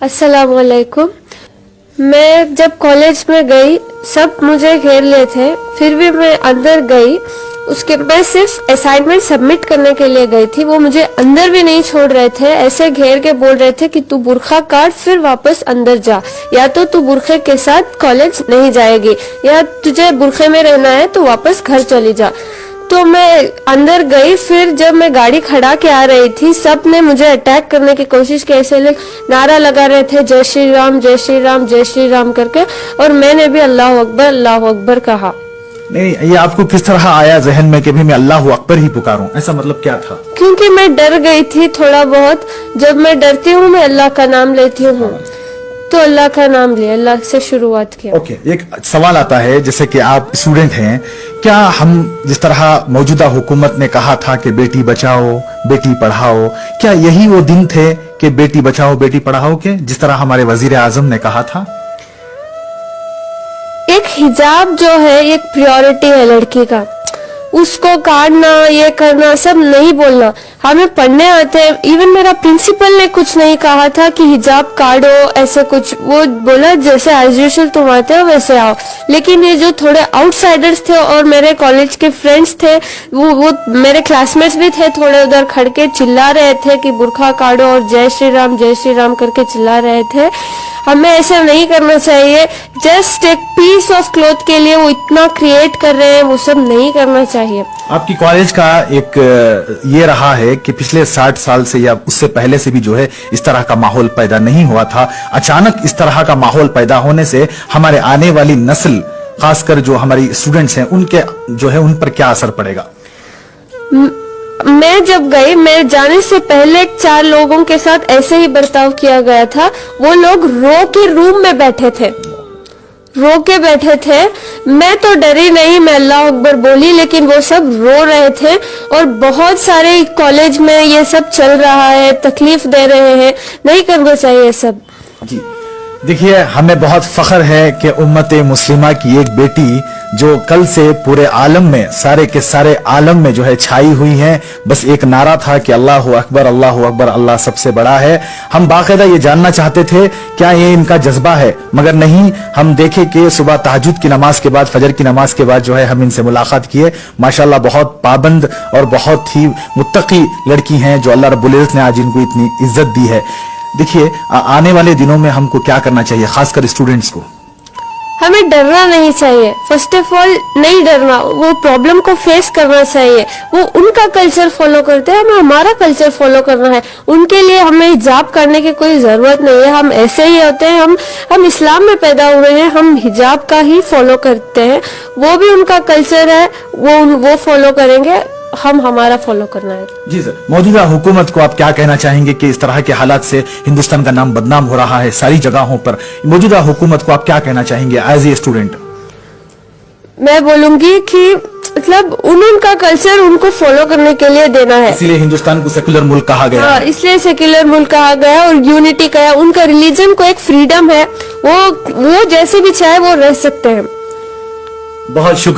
अस्सलाम वालेकुम। मैं जब कॉलेज में गई सब मुझे घेर लिए थे, फिर भी मैं अंदर गई। उसके मैं सिर्फ असाइनमेंट सबमिट करने के लिए गई थी, वो मुझे अंदर भी नहीं छोड़ रहे थे। ऐसे घेर के बोल रहे थे कि तू बुर्खा काट फिर वापस अंदर जा, या तो तू बुर्खे के साथ कॉलेज नहीं जाएगी, या तुझे बुर्खे में रहना है तो वापस घर चली जा। तो मैं अंदर गई। फिर जब मैं गाड़ी खड़ा के आ रही थी, सब ने मुझे अटैक करने की कोशिश की। ऐसे लोग नारा लगा रहे थे जय श्री राम जय श्री राम जय श्री राम करके, और मैंने भी अल्लाह अकबर कहा। नहीं, ये आपको किस तरह आया जहन में कि भी मैं अल्लाह अकबर ही पुकारूं? ऐसा मतलब क्या था? क्योंकि मैं डर गई थी थोड़ा बहुत। जब मैं डरती हूँ मैं अल्लाह का नाम लेती हूँ, तो अल्लाह का नाम लिया, अल्लाह से शुरुआत किया। ओके, एक सवाल आता है, जैसे कि आप स्टूडेंट हैं, क्या हम जिस तरह मौजूदा हुकूमत ने कहा था कि बेटी बचाओ बेटी पढ़ाओ, क्या यही वो दिन थे कि बेटी बचाओ बेटी पढ़ाओ के, जिस तरह हमारे वजीर आजम ने कहा था? एक हिजाब जो है एक प्रायोरिटी है लड़की का, उसको काटना ये करना सब नहीं बोलना। हमें पढ़ने आते हैं। इवन मेरा प्रिंसिपल ने कुछ नहीं कहा था कि हिजाब काटो ऐसे कुछ, वो बोला जैसे एज यूजुअल तुम आते हो वैसे आओ। लेकिन ये जो थोड़े आउटसाइडर्स थे और मेरे कॉलेज के फ्रेंड्स थे, वो मेरे क्लासमेट्स भी थे, थोड़े उधर खड़ के चिल्ला रहे थे कि बुर्खा काटो और जय श्री राम करके चिल्ला रहे थे। हमें ऐसा नहीं करना चाहिए। जस्ट एक पीस ऑफ क्लॉथ के लिए वो इतना क्रिएट कर रहे हैं, वो सब नहीं करना चाहिए। आपकी कॉलेज का एक ये रहा है कि पिछले 60 साल से या उससे पहले से भी जो है इस तरह का माहौल पैदा नहीं हुआ था। अचानक इस तरह का माहौल पैदा होने से हमारे आने वाली नस्ल, खासकर जो हमारी स्टूडेंट्स हैं, उनके जो है उन पर क्या असर पड़ेगा? मैं जब गई, मैं जाने से पहले 4 लोगों के साथ ऐसे ही बर्ताव किया गया था। वो लोग रो के रूम में बैठे थे, रो के बैठे थे। मैं तो डरी नहीं, मैं अल्लाह अकबर बोली, लेकिन वो सब रो रहे थे। और बहुत सारे कॉलेज में ये सब चल रहा है, तकलीफ दे रहे हैं, नहीं करना चाहिए सब। जी देखिए, हमें बहुत फख्र है कि उम्मत मुस्लिमा की एक बेटी जो कल से पूरे आलम में, सारे के सारे आलम में जो है छाई हुई है। बस एक नारा था कि अल्लाह अकबर अल्लाह सबसे बड़ा है। हम बाकायदा ये जानना चाहते थे क्या ये इनका जज्बा है, मगर नहीं। हम देखे कि सुबह तहज्जुद की नमाज के बाद, फजर की नमाज के बाद जो है हम इनसे मुलाकात किए। माशाल्लाह बहुत पाबंद और बहुत ही मुत्तकी लड़की हैं जो अल्लाह रब्बुल इज्जत ने आज इनको इतनी इज्जत दी है। देखिए, आने वाले दिनों में हमको क्या करना चाहिए, खासकर स्टूडेंट्स को? हमें डरना नहीं चाहिए। फर्स्ट ऑफ ऑल नहीं डरना, वो प्रॉब्लम को फेस करना चाहिए। वो उनका कल्चर फॉलो करते हैं, हमें हमारा कल्चर फॉलो करना है। उनके लिए हमें हिजाब करने की कोई जरूरत नहीं है। हम ऐसे ही होते हैं, हम इस्लाम में पैदा हुए हैं, हम हिजाब का ही फॉलो करते हैं। वो भी उनका कल्चर है, वो फॉलो करेंगे, हम हमारा फॉलो करना है। जी सर, मौजूदा हुकूमत को आप क्या कहना चाहेंगे कि इस तरह के हालात से हिंदुस्तान का नाम बदनाम हो रहा है सारी जगहों पर? मौजूदा हुकूमत को आप क्या कहना चाहेंगे एज ए स्टूडेंट? मैं बोलूंगी कि मतलब उनका कल्चर उनको फॉलो करने के लिए देना है, इसीलिए हिंदुस्तान को सेकुलर मुल्क कहा गया। हाँ, इसलिए सेक्युलर मुल्क कहा गया और यूनिटी का है। उनका रिलीजन को एक फ्रीडम है, वो जैसे भी चाहे वो रह सकते हैं। बहुत शुक्रिया।